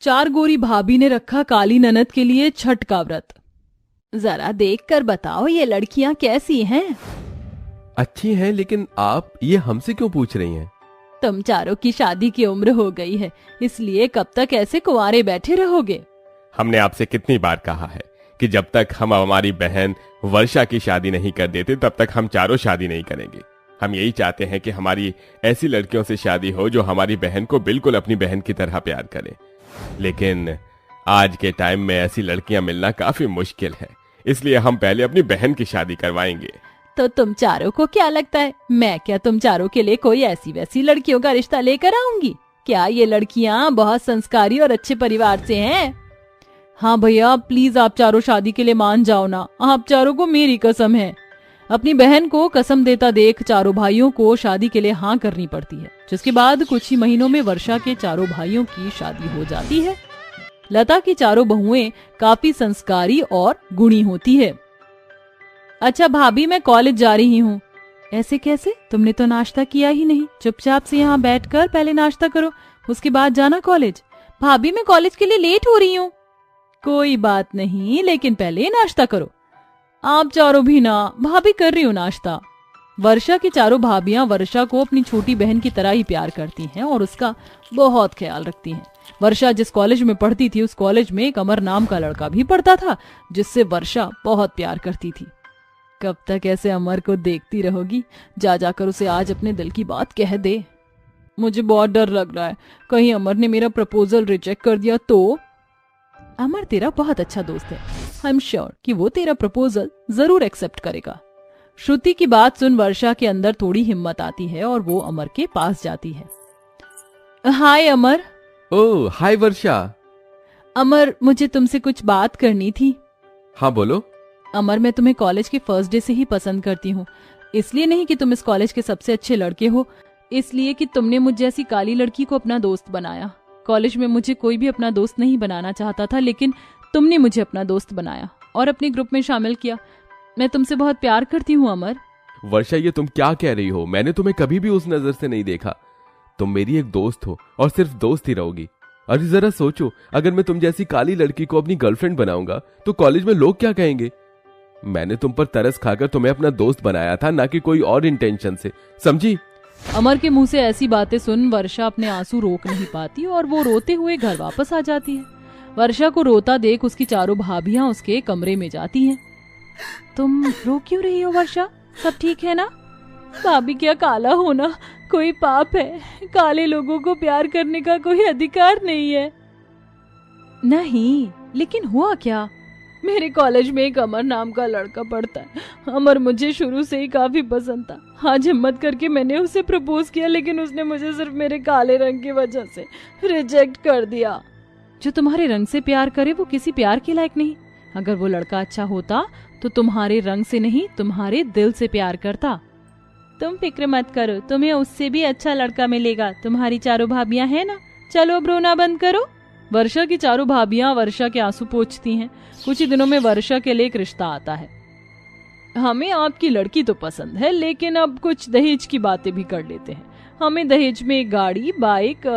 चार गोरी भाभी ने रखा काली ननद के लिए छठ का व्रत। जरा देख कर बताओ ये लड़कियां कैसी हैं? अच्छी हैं, लेकिन आप ये हमसे क्यों पूछ रही हैं? तुम चारों की शादी की उम्र हो गई है, इसलिए कब तक ऐसे कुंवारे बैठे रहोगे? हमने आपसे कितनी बार कहा है कि जब तक हम हमारी बहन वर्षा की शादी नहीं कर देते तब तक हम चारों शादी नहीं करेंगे। हम यही चाहते हैं कि हमारी ऐसी लड़कियों से शादी हो जो हमारी बहन को बिल्कुल अपनी बहन की तरह प्यार करें। लेकिन आज के टाइम में ऐसी लड़कियां मिलना काफी मुश्किल है, इसलिए हम पहले अपनी बहन की शादी करवाएंगे। तो तुम चारों को क्या लगता है, मैं क्या तुम चारों के लिए कोई ऐसी वैसी लड़कियों का रिश्ता लेकर आऊंगी? क्या ये लड़कियां बहुत संस्कारी और अच्छे परिवार से हैं? हाँ भैया, प्लीज आप चारों शादी के लिए मान जाओ ना, आप चारों को मेरी कसम है। अपनी बहन को कसम देता देख चारों भाइयों को शादी के लिए हाँ करनी पड़ती है, जिसके बाद कुछ ही महीनों में वर्षा के चारों भाइयों की शादी हो जाती है। लता की चारों बहुएं काफी संस्कारी और गुणी होती है। अच्छा भाभी, मैं कॉलेज जा रही हूँ। ऐसे कैसे? तुमने तो नाश्ता किया ही नहीं। चुपचाप से यहाँ बैठकर पहले नाश्ता करो, उसके बाद जाना कॉलेज। भाभी, मैं कॉलेज के लिए लेट हो रही हूँ। कोई बात नहीं, लेकिन पहले नाश्ता करो। आप चारों भी ना। भाभी, कर रही हूँ नाश्ता। वर्षा की चारों भाभियां वर्षा को अपनी छोटी बहन की तरह ही प्यार करती हैं और उसका बहुत ख्याल रखती हैं। वर्षा जिस कॉलेज में पढ़ती थी उस कॉलेज में एक अमर नाम का लड़का भी पढ़ता था, जिससे वर्षा बहुत प्यार करती थी। कब तक ऐसे अमर को देखती रहोगी? जा जाकर उसे आज अपने दिल की बात कह दे। मुझे बहुत डर लग रहा है, कहीं अमर ने मेरा प्रपोजल रिजेक्ट कर दिया तो? अमर तेरा बहुत अच्छा दोस्त है, आई एम श्योर कि वो तेरा प्रपोजल जरूर एक्सेप्ट करेगा। श्रुति की बात सुन वर्षा के अंदर थोड़ी हिम्मत आती है और वो अमर के पास जाती है। हाय अमर। ओह हाय वर्षा। अमर, मुझे तुमसे कुछ बात करनी थी। हाँ बोलो। अमर, मैं तुम्हें कॉलेज के फर्स्ट डे से ही पसंद करती हूँ। इसलिए नहीं कि तुम इस कॉलेज के सबसे अच्छे लड़के हो, इसलिए कि तुमने मुझ जैसी काली लड़की को अपना दोस्त बनाया। कॉलेज में मुझे कोई भी अपना दोस्त नहीं बनाना चाहता था, लेकिन तुमने मुझे अपना दोस्त बनाया और अपने ग्रुप में शामिल किया। मैं तुमसे बहुत प्यार करती हूँ अमर। वर्षा, ये तुम क्या कह रही हो? मैंने तुम्हें कभी भी उस नजर से नहीं देखा। तुम मेरी एक दोस्त हो और सिर्फ दोस्त ही रहोगी। अरे जरा सोचो, अगर मैं तुम जैसी काली लड़की को अपनी गर्लफ्रेंड बनाऊंगा तो कॉलेज में लोग क्या कहेंगे? मैंने तुम पर तरस खाकर तुम्हें अपना दोस्त बनाया था, ना कि कोई और इंटेंशन से, समझी? अमर के मुंह से ऐसी बातें सुन वर्षा अपने आंसू रोक नहीं पाती और वो रोते हुए घर वापस आ जाती है। वर्षा को रोता देख उसकी चारों भाभियां उसके कमरे में जाती हैं। तुम रो क्यों रही हो वर्षा? सब ठीक है ना? भाभी, क्या काला होना कोई पाप है? काले लोगों को प्यार करने का कोई अधिकार नहीं है। नहीं, लेकिन हुआ क्या? मेरे कॉलेज में एक अमर नाम का लड़का पढ़ता है। अमर मुझे शुरू से ही काफी पसंद था। आज हिम्मत करके मैंने उसे प्रपोज किया, लेकिन उसने मुझे सिर्फ मेरे काले रंग की वजह से रिजेक्ट कर दिया। जो तुम्हारे रंग से प्यार करे वो किसी प्यार के लायक नहीं। अगर वो लड़का अच्छा होता तो तुम्हारे रंग से नहीं, तुम्हारे दिल से प्यार करता। तुम फिक्र मत करो, तुम्हें उससे भी अच्छा लड़का मिलेगा। तुम्हारी चारों भाभियां हैं ना, चलो अब रोना बंद करो। वर्षा की चारों भाभियां वर्षा के आंसू पोंछती हैं। कुछ ही दिनों में वर्षा के लिए एक रिश्ता आता है। हमें आपकी लड़की तो पसंद है, लेकिन अब कुछ दहेज की बातें भी कर लेते हैं। हमें दहेज में गाड़ी, बाइक,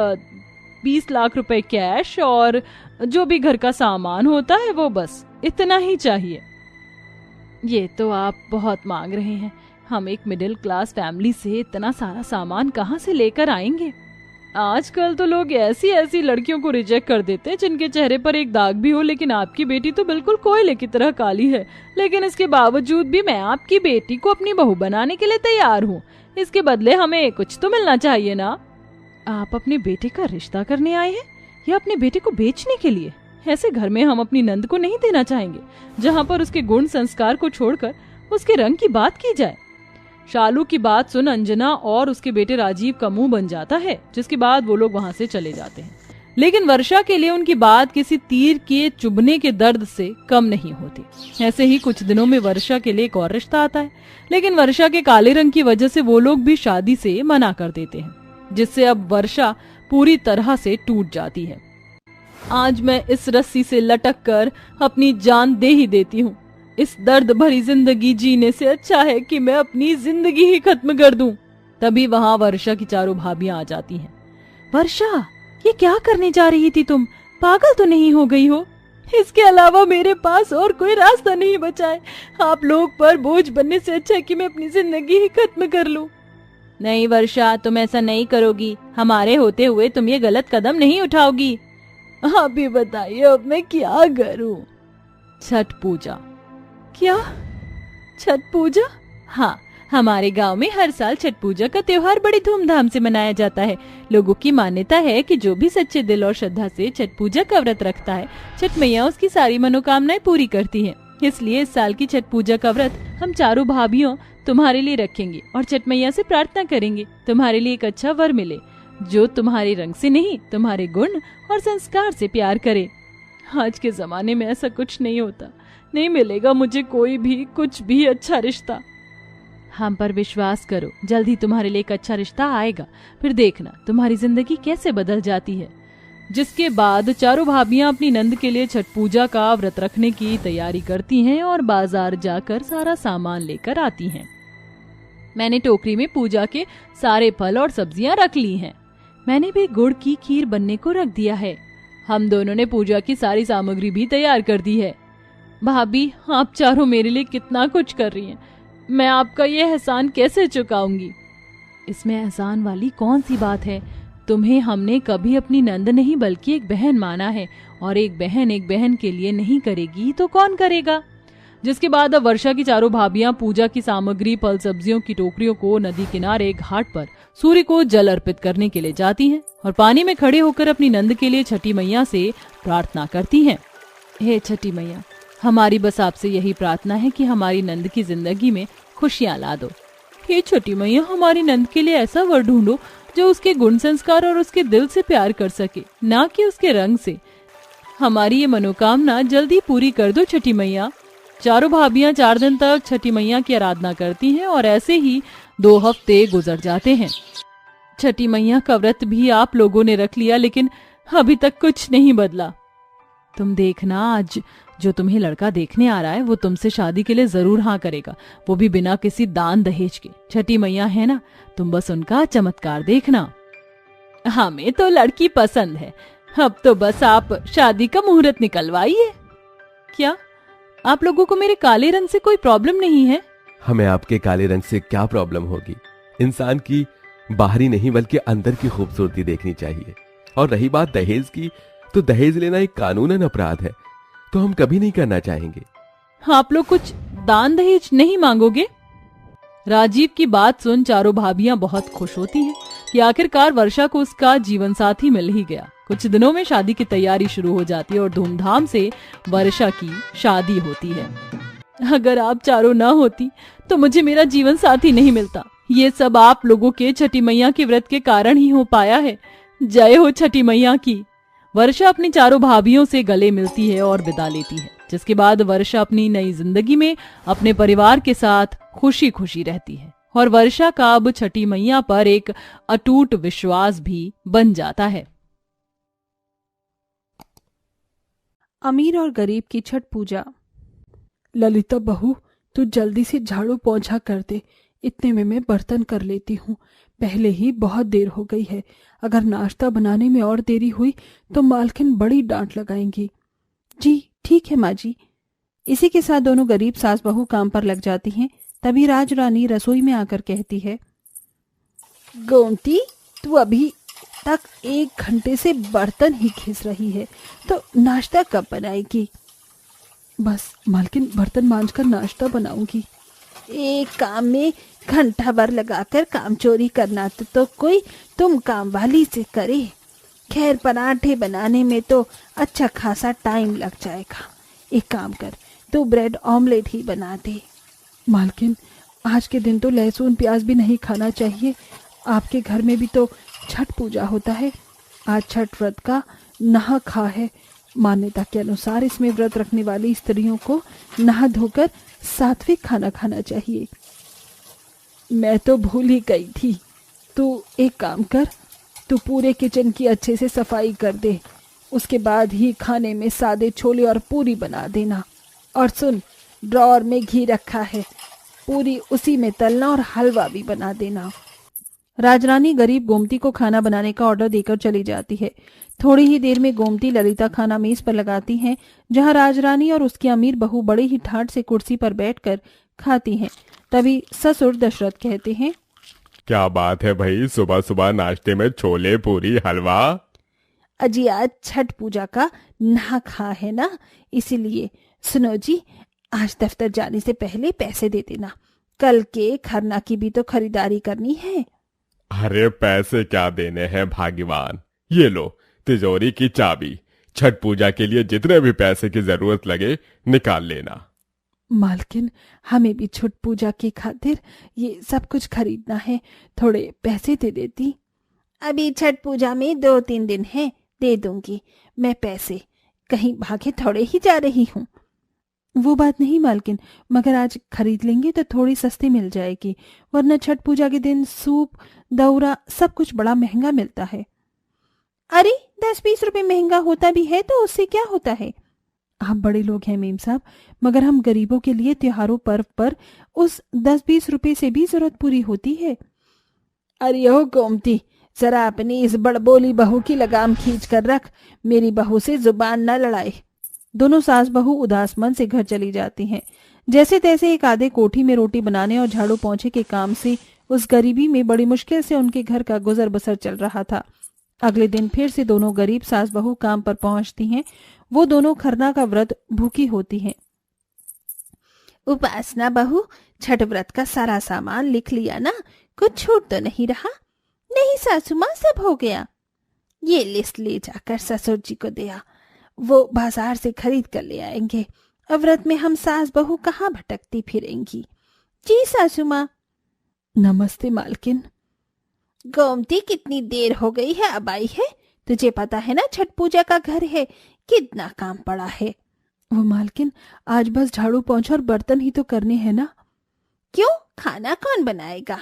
20 लाख रुपए कैश और जो भी घर का सामान होता है वो, बस इतना ही चाहिए। ये तो आप बहुत मांग रहे हैं। हम एक मिडिल क्लास फैमिली से इतना सारा सामान कहाँ से लेकर आएंगे? आजकल तो लोग ऐसी ऐसी लड़कियों को रिजेक्ट कर देते हैं जिनके चेहरे पर एक दाग भी हो, लेकिन आपकी बेटी तो बिल्कुल कोयले की तरह काली है। लेकिन इसके बावजूद भी मैं आपकी बेटी को अपनी बहू बनाने के लिए तैयार हूँ। इसके बदले हमें कुछ तो मिलना चाहिए ना। आप अपने बेटे का रिश्ता करने आए हैं या अपने बेटे को बेचने के लिए? ऐसे घर में हम अपनी नंद को नहीं देना चाहेंगे, जहाँ पर उसके गुण संस्कार को छोड़कर उसके रंग की बात की जाए। शालू की बात सुन अंजना और उसके बेटे राजीव का मुंह बन जाता है, जिसके बाद वो लोग वहां से चले जाते हैं। लेकिन वर्षा के लिए उनकी बात किसी तीर के चुभने के दर्द से कम नहीं होती। ऐसे ही कुछ दिनों में वर्षा के लिए एक और रिश्ता आता है, लेकिन वर्षा के काले रंग की वजह से वो लोग भी शादी से मना कर देते हैं, जिससे अब वर्षा पूरी तरह से टूट जाती है। आज मैं इस रस्सी से लटक कर अपनी जान दे ही देती हूँ। इस दर्द भरी जिंदगी जीने से अच्छा है कि मैं अपनी जिंदगी ही खत्म कर दूं। तभी वहां वर्षा की चारों भाभियां आ जाती हैं। वर्षा, ये क्या करने जा रही थी तुम? पागल तो नहीं हो गई हो? इसके अलावा मेरे पास और कोई रास्ता नहीं बचा है। आप लोग पर बोझ बनने से अच्छा है कि मैं अपनी जिंदगी ही खत्म कर लूं। नहीं वर्षा, तुम ऐसा नहीं करोगी। हमारे होते हुए तुम ये गलत कदम नहीं उठाओगी। आप भी बताइए, अब मैं क्या करूं? छठ पूजा। क्या? छठ पूजा? हाँ, हमारे गांव में हर साल छठ पूजा का त्योहार बड़ी धूमधाम से मनाया जाता है। लोगों की मान्यता है कि जो भी सच्चे दिल और श्रद्धा से छठ पूजा का व्रत रखता है, छठ मैया उसकी सारी मनोकामनाएं पूरी करती हैं। इसलिए इस साल की छठ पूजा का व्रत हम चारों भाभियों तुम्हारे लिए रखेंगे और छठ मैया से प्रार्थना करेंगे तुम्हारे लिए एक अच्छा वर मिले, जो तुम्हारे रंग से नहीं, तुम्हारे गुण और संस्कार से प्यार करे। आज के जमाने में ऐसा कुछ नहीं होता। नहीं मिलेगा मुझे कोई भी कुछ भी अच्छा रिश्ता। हम पर विश्वास करो, जल्दी तुम्हारे लिए एक अच्छा रिश्ता आएगा। फिर देखना तुम्हारी जिंदगी कैसे बदल जाती है। जिसके बाद चारों भाभियां अपनी नंद के लिए छठ पूजा का व्रत रखने की तैयारी करती हैं और बाजार जाकर सारा सामान लेकर आती हैं। मैंने टोकरी में पूजा के सारे फल और सब्जियां रख ली हैं। मैंने भी गुड़ की खीर बनने को रख दिया है। हम दोनों ने पूजा की सारी सामग्री भी तैयार कर दी है। भाभी, आप चारों मेरे लिए कितना कुछ कर रही हैं। मैं आपका ये एहसान कैसे चुकाऊंगी? इसमें एहसान वाली कौन सी बात है? तुम्हें हमने कभी अपनी नंद नहीं बल्कि एक बहन माना है, और एक बहन के लिए नहीं करेगी तो कौन करेगा? जिसके बाद अब वर्षा की चारों भाभियां पूजा की सामग्री, फल सब्जियों की टोकरियों को नदी किनारे घाट पर सूर्य को जल अर्पित करने के लिए जाती हैं और पानी में खड़े होकर अपनी नंद के लिए छठी मैया से प्रार्थना करती हैं। हे छठी मैया, हमारी बस आपसे यही प्रार्थना है कि हमारी नंद की जिंदगी में खुशियां ला दो। हे छठी मैया, हमारी नंद के लिए ऐसा वर ढूंढो जो उसके गुण संस्कार और उसके दिल से प्यार कर सके, ना कि उसके रंग से। हमारी ये मनोकामना जल्दी पूरी कर दो छठी मैया। चारों भाभियां 4 दिन तक छठी मैया की आराधना करती हैं और ऐसे ही 2 हफ्ते गुजर जाते हैं। छठी मैया का व्रत भी आप लोगों ने रख लिया, लेकिन अभी तक कुछ नहीं बदला। तुम देखना, आज जो तुम्हें लड़का देखने आ रहा है वो तुमसे शादी के लिए जरूर हाँ करेगा, वो भी बिना किसी दान दहेज के। छठी मैया है ना, तुम बस उनका चमत्कार देखना। हमें तो लड़की पसंद है, अब तो बस आप शादी का मुहूर्त निकलवाइए। क्या आप लोगों को मेरे काले रंग से कोई प्रॉब्लम नहीं है? हमें आपके काले रंग से क्या प्रॉब्लम होगी? इंसान की बाहरी नहीं बल्कि अंदर की खूबसूरती देखनी चाहिए। और रही बात दहेज की, तो दहेज लेना एक कानूनन अपराध है, तो हम कभी नहीं करना चाहेंगे। आप लोग कुछ दान दहेज नहीं मांगोगे? राजीव की बात सुन चारों भाभियां बहुत खुश होती हैं कि आखिरकार वर्षा को उसका जीवन साथी मिल ही गया। कुछ दिनों में शादी की तैयारी शुरू हो जाती है और धूमधाम से वर्षा की शादी होती है। अगर आप चारों ना होती तो मुझे मेरा जीवन साथी नहीं मिलता। ये सब आप लोगों के छठी मैया के व्रत के कारण ही हो पाया है। जय हो छठी मैया की। वर्षा अपनी चारों भाभियों से गले मिलती है और विदा लेती है, जिसके बाद वर्षा अपनी नई जिंदगी में अपने परिवार के साथ खुशी खुशी रहती है और वर्षा का अब छठी मैया पर एक अटूट विश्वास भी बन जाता है। अमीर और गरीब की छठ पूजा। ललिता बहू, तू जल्दी से झाड़ू पोंछा कर दे, इतने में मैं बर्तन कर लेती हूँ। पहले ही बहुत देर हो गई है, अगर नाश्ता बनाने में और देरी हुई तो मालकिन बड़ी डांट लगाएंगी। जी ठीक है माँ जी। इसी के साथ दोनों गरीब सास बहू काम पर लग जाती हैं। तभी राज रानी रसोई में आकर कहती है, गोमती, तू अभी तक 1 घंटे से बर्तन ही घिस रही है, तो नाश्ता कब बनाएगी? बस मालकिन, बर्तन मांजकर नाश्ता बनाऊंगी। एक काम में घंटा भर लगाकर काम चोरी करना तो कोई तुम काम वाली से करे। खैर, पराठे बनाने में तो अच्छा खासा टाइम लग जाएगा। एक काम कर, तू ब्रेड ऑमलेट ही बना दे। मालकिन, आज के दिन तो लहसुन प्याज भी नहीं खाना चाहिए। आपके घर में भी तो छठ पूजा होता है। आज छठ व्रत का नहा खा है। मान्यता के अनुसार इसमें व्रत रखने वाली स्त्रियों को नहा धोकर सात्विक खाना खाना चाहिए। मैं तो भूल ही गई थी। तू एक काम कर, तू पूरे किचन की अच्छे से सफाई कर दे। उसके बाद ही खाने में सादे छोले और पूरी बना देना। और सुन, ड्रॉअर में घी रखा है, पूरी उसी में तलना और हलवा भी बना देना। राजरानी गरीब गोमती को खाना बनाने का ऑर्डर देकर चली जाती है। थोड़ी ही देर में गोमती ललिता खाना मेज पर लगाती हैं, जहां राजरानी और उसकी अमीर बहू बड़े ही ठाट से कुर्सी पर बैठकर खाती हैं। तभी ससुर दशरथ कहते हैं, क्या बात है भाई, सुबह सुबह नाश्ते में छोले पूरी हलवा। अजी आज छठ पूजा का नहा खा है ना, इसीलिए। सुनो जी, आज दफ्तर जाने से पहले पैसे दे देना, कल के खरना की भी तो खरीदारी करनी है। अरे पैसे क्या देने हैं भाग्यवान, ये लो तिजोरी की चाबी, छठ पूजा के लिए जितने भी पैसे की जरूरत लगे निकाल लेना। मालकिन, हमें भी छठ पूजा की खातिर ये सब कुछ खरीदना है, थोड़े पैसे दे देती। अभी छठ पूजा में 2-3 दिन है, दे दूंगी मैं पैसे, कहीं भागे थोड़े ही जा रही हूँ। वो बात नहीं मालकिन, मगर आज खरीद लेंगे तो थोड़ी सस्ती मिल जाएगी, वरना छठ पूजा के दिन सूप दौरा सब कुछ बड़ा महंगा मिलता है। अरे 10-20 रुपए महंगा होता भी है तो उससे क्या होता है। आप बड़े लोग हैं मेम साहब, मगर हम गरीबों के लिए त्योहारों पर्व पर उस 10-20 रुपए से भी जरूरत पूरी होती है। अरे ओ गोमती, जरा अपनी इस बड़बोली बहू की लगाम खींच कर रख, मेरी बहू से जुबान न लड़ाए। दोनों सास बहू उदास मन से घर चली जाती हैं। जैसे तैसे एक आधे कोठी में रोटी बनाने और झाड़ू पोंछे के काम से उस गरीबी में बड़ी मुश्किल से उनके घर का गुजर बसर चल रहा था। अगले दिन फिर से दोनों गरीब सास बहू काम पर पहुंचती हैं। वो दोनों खरना का व्रत भूखी होती हैं। उपासना बहू, छठ व्रत का सारा सामान लिख लिया ना, कुछ छूट तो नहीं रहा। नहीं सासू माँ, सब हो गया। ये लिस्ट ले जाकर ससुर जी को दिया, वो बाजार से खरीद कर ले आएंगे। अब व्रत में हम सास बहू कहाँ भटकती फिरेंगी। जी सासू माँ। नमस्ते मालकिन। गोमती, कितनी देर हो गई है, अब आई है? तुझे पता है ना छठ पूजा का घर है, कितना काम पड़ा है। वो मालकिन, आज बस झाड़ू पोंछा और बर्तन ही तो करने हैं ना। क्यों, खाना कौन बनाएगा?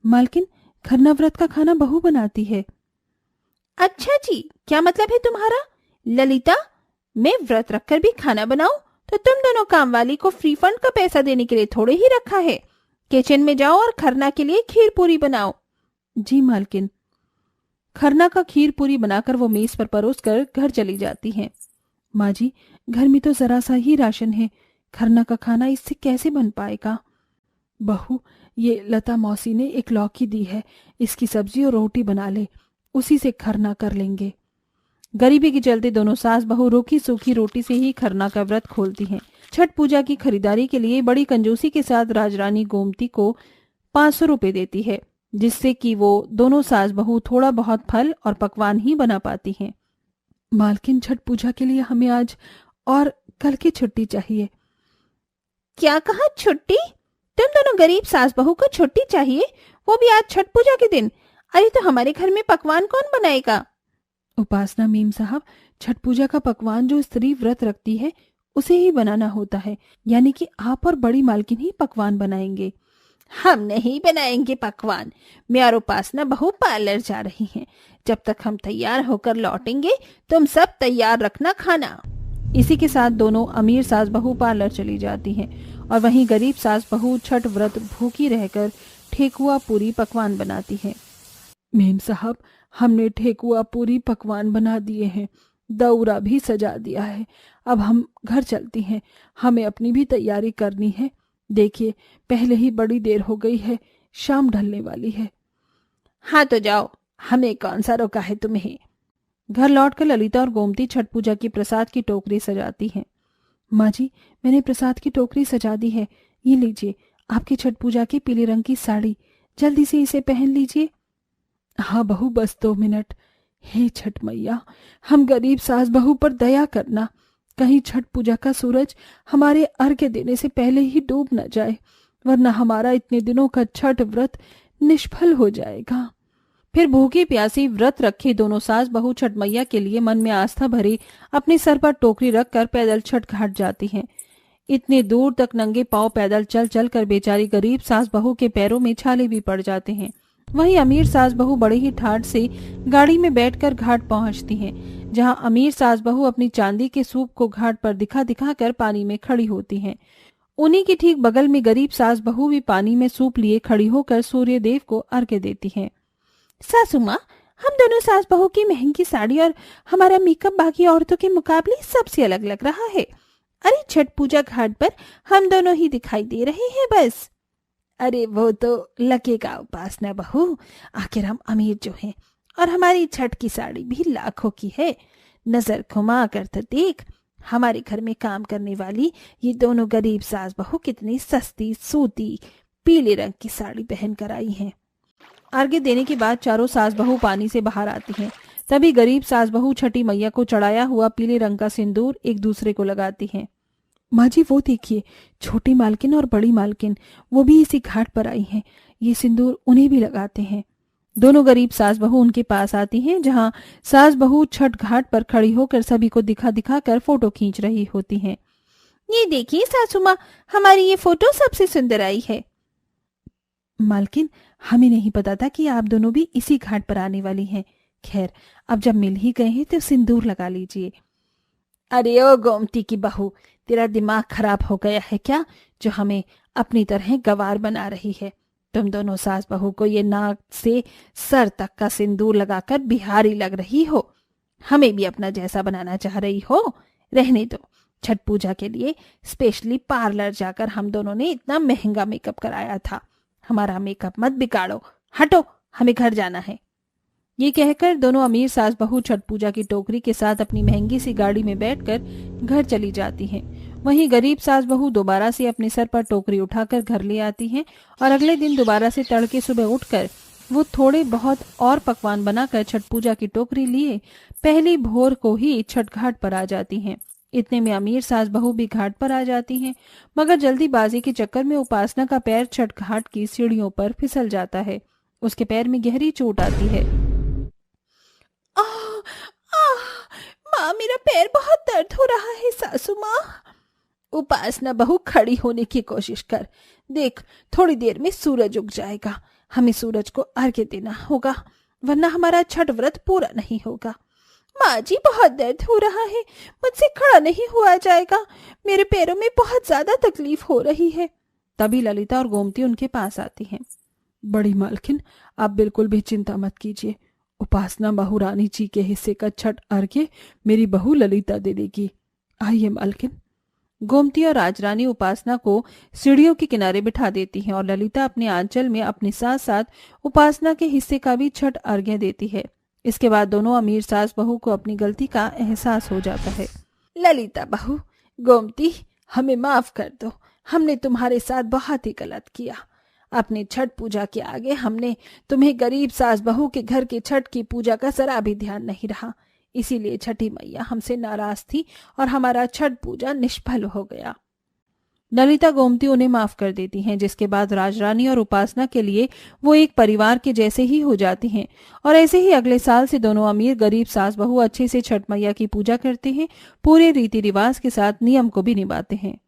मालकिन, खरना व्रत का खाना बहू बनाती है। अच्छा जी, क्या मतलब है तुम्हारा? ललिता, मैं व्रत रखकर भी खाना बनाऊं तो तुम दोनों काम वाली को फ्री फंड का पैसा देने के लिए थोड़े ही रखा है। किचन में जाओ और खरना के लिए खीर पूरी बनाओ। जी मालकिन। खरना का खीर पूरी बनाकर वो मेज पर परोस कर घर चली जाती हैं। माँ जी, घर में तो जरा सा ही राशन है, खरना का खाना इससे कैसे बन पाएगा। बहू, ये लता मौसी ने एक लौकी दी है, इसकी सब्जी और रोटी बना ले, उसी से खरना कर लेंगे। गरीबी के चलते दोनों सास बहू रूखी सूखी रोटी से ही खरना का व्रत खोलती हैं। छठ पूजा की खरीदारी के लिए बड़ी कंजूसी के साथ राजरानी गोमती को 500 रुपए देती है, जिससे कि वो दोनों सास बहू थोड़ा बहुत फल और पकवान ही बना पाती हैं। मालकिन, छठ पूजा के लिए हमें आज और कल की छुट्टी चाहिए। क्या कहा, छुट्टी? तुम दोनों गरीब सास बहू को छुट्टी चाहिए, वो भी आज छठ पूजा के दिन? अरे तो हमारे घर में पकवान कौन बनाएगा? उपासना मीम साहब, छठ पूजा का पकवान जो स्त्री व्रत रखती है उसे ही बनाना होता है, यानी कि आप और बड़ी मालकिन ही पकवान बनाएंगे। हम नहीं बनाएंगे पकवान, मैं और उपासना बहू पार्लर जा रही हैं। जब तक हम तैयार होकर लौटेंगे तुम सब तैयार रखना खाना। इसी के साथ दोनों अमीर सास बहू पार्लर चली जाती हैं और वहीं गरीब सास बहू छठ व्रत भूखी रहकर ठेकुआ पूरी पकवान बनाती हैं। मेम साहब, हमने ठेकुआ पूरी पकवान बना दिए हैं, दौरा भी सजा दिया है, अब हम घर चलती हैं, हमें अपनी भी तैयारी करनी है। देखिए, पहले ही बड़ी देर हो गई है, शाम ढलने वाली है। हाँ तो जाओ, हमें कौन सा रोका है तुम्हें। घर लौटकर ललिता और गोमती छठ पूजा की प्रसाद की टोकरी सजाती हैं। माँ जी, मैंने प्रसाद की टोकरी सजा दी है, ये लीजिए आपकी छठ पूजा की पीले रंग की साड़ी, जल्दी से इसे पहन लीजिए। हाँ बहू, बस 2 मिनट। हे छठ मैया, हम गरीब सास बहू पर दया करना, कहीं छठ पूजा का सूरज हमारे अर्घ्य देने से पहले ही डूब न जाए, वरना हमारा इतने दिनों का छठ व्रत निष्फल हो जाएगा। फिर भूखी प्यासी व्रत रखे दोनों सास बहू छठ मैया के लिए मन में आस्था भरी अपने सर पर टोकरी रखकर पैदल छठ घाट जाती हैं। इतने दूर तक नंगे पांव पैदल चल चल कर बेचारी गरीब सास बहू के पैरों में छाले भी पड़ जाते हैं। वहीं अमीर सास बहू बड़े ही ठाठ से गाड़ी में बैठकर घाट पहुंचती हैं, जहां अमीर सास बहू अपनी चांदी के सूप को घाट पर दिखा दिखा कर पानी में खड़ी होती हैं। उन्हीं के ठीक बगल में गरीब सास बहू भी पानी में सूप लिए खड़ी होकर सूर्य देव को अर्घ्य देती हैं। सासू माँ, हम दोनों सास बहू की महंगी साड़ी और हमारा मेकअप बाकी औरतों के मुकाबले सबसे अलग लग रहा है। अरे छठ पूजा घाट पर हम दोनों ही दिखाई दे रहे हैं बस। अरे वो तो लगेगा उपासना बहू, आखिर हम अमीर जो हैं और हमारी छठ की साड़ी भी लाखों की है। नजर घुमा कर तो देख, हमारे घर में काम करने वाली ये दोनों गरीब सास बहू कितनी सस्ती सूती पीले रंग की साड़ी पहन कर आई हैं। अर्घ्य देने के बाद चारों सास बहू पानी से बाहर आती हैं। तभी गरीब सास बहू छठी मैया को चढ़ाया हुआ पीले रंग का सिंदूर एक दूसरे को लगाती हैं। माँ जी, वो देखिए, छोटी मालकिन और बड़ी मालकिन वो भी इसी घाट पर आई हैं। ये सिंदूर उन्हें भी लगाते हैं। दोनों गरीब सास बहू उनके पास आती हैं, जहां सास बहू छठ घाट पर खड़ी होकर सभी को दिखा दिखा कर फोटो खींच रही होती हैं। ये देखिए सासू माँ, हमारी ये फोटो सबसे सुंदर आई है। मालकिन, हमें नहीं पता था कि आप दोनों भी इसी घाट पर आने वाली हैं। खैर, अब जब मिल ही गए हैं तो सिंदूर लगा लीजिए। अरे ओ गोमती की बहू, तेरा दिमाग खराब हो गया है क्या, जो हमें अपनी तरह गवार बना रही है? तुम दोनों सास बहू को ये नाक से सर तक का सिंदूर लगाकर बिहारी लग रही हो। हमें भी अपना जैसा बनाना चाह रही हो? रहने दो, छठ पूजा के लिए स्पेशली पार्लर जाकर हम दोनों ने इतना महंगा मेकअप कराया था। हमारा मेकअप मत बिगाड़ो, हटो, हमें घर जाना है। ये कहकर दोनों अमीर सास बहू छठ पूजा की टोकरी के साथ अपनी महंगी सी गाड़ी में बैठकर घर चली जाती हैं। वहीं गरीब सास बहू दोबारा से अपने सर पर टोकरी उठाकर घर ले आती हैं और अगले दिन दोबारा से तड़के सुबह उठकर वो थोड़े बहुत और पकवान बनाकर छठ पूजा की टोकरी लिए पहली भोर को ही छठ घाट पर आ जाती हैं। इतने में अमीर सास बहू भी घाट पर आ जाती हैं, मगर जल्दीबाजी के चक्कर में उपासना का पैर छठ घाट की सीढ़ियों पर फिसल जाता है। उसके पैर में गहरी चोट आती है। माँ, मेरा पैर बहुत दर्द हो रहा है। सासू माँ, उपासना बहू, खड़ी होने की कोशिश कर। देख, थोड़ी देर में सूरज उग जाएगा। हमें सूरज को अर्घ्य देना होगा, वरना हमारा छठ व्रत पूरा नहीं होगा। माँ जी, बहुत दर्द हो रहा है, मुझसे खड़ा नहीं हुआ जाएगा। मेरे पैरों में बहुत ज्यादा तकलीफ हो रही है। तभी ललिता और गोमती उनके पास आती हैं। बड़ी मालकिन, आप बिल्कुल भी चिंता मत कीजिए। उपासना बहू रानी जी के हिस्से का छठ अर्घ्य मेरी बहू ललिता दे देगी। आइए मालकिन। गोमती और राजरानी उपासना को सीढ़ियों के किनारे बिठा देती हैं और ललिता अपने आंचल में अपने साथ साथ उपासना के हिस्से का भी छठ अर्घ्य देती है। इसके बाद दोनों अमीर सास बहू को अपनी गलती का एहसास हो जाता है। ललिता बहू, गोमती, हमें माफ कर दो। हमने तुम्हारे साथ बहुत ही गलत किया। अपने छठ पूजा के आगे हमने तुम्हें गरीब सास बहू के घर के छठ की पूजा का जरा भी ध्यान नहीं रहा। इसीलिए छठी मैया हमसे नाराज थी और हमारा छठ पूजा निष्फल हो गया। ललिता गोमती उन्हें माफ कर देती हैं, जिसके बाद राजरानी और उपासना के लिए वो एक परिवार के जैसे ही हो जाती हैं। और ऐसे ही अगले साल से दोनों अमीर गरीब सास बहू अच्छे से छठ मैया की पूजा करते हैं, पूरे रीति रिवाज के साथ नियम को भी निभाते हैं।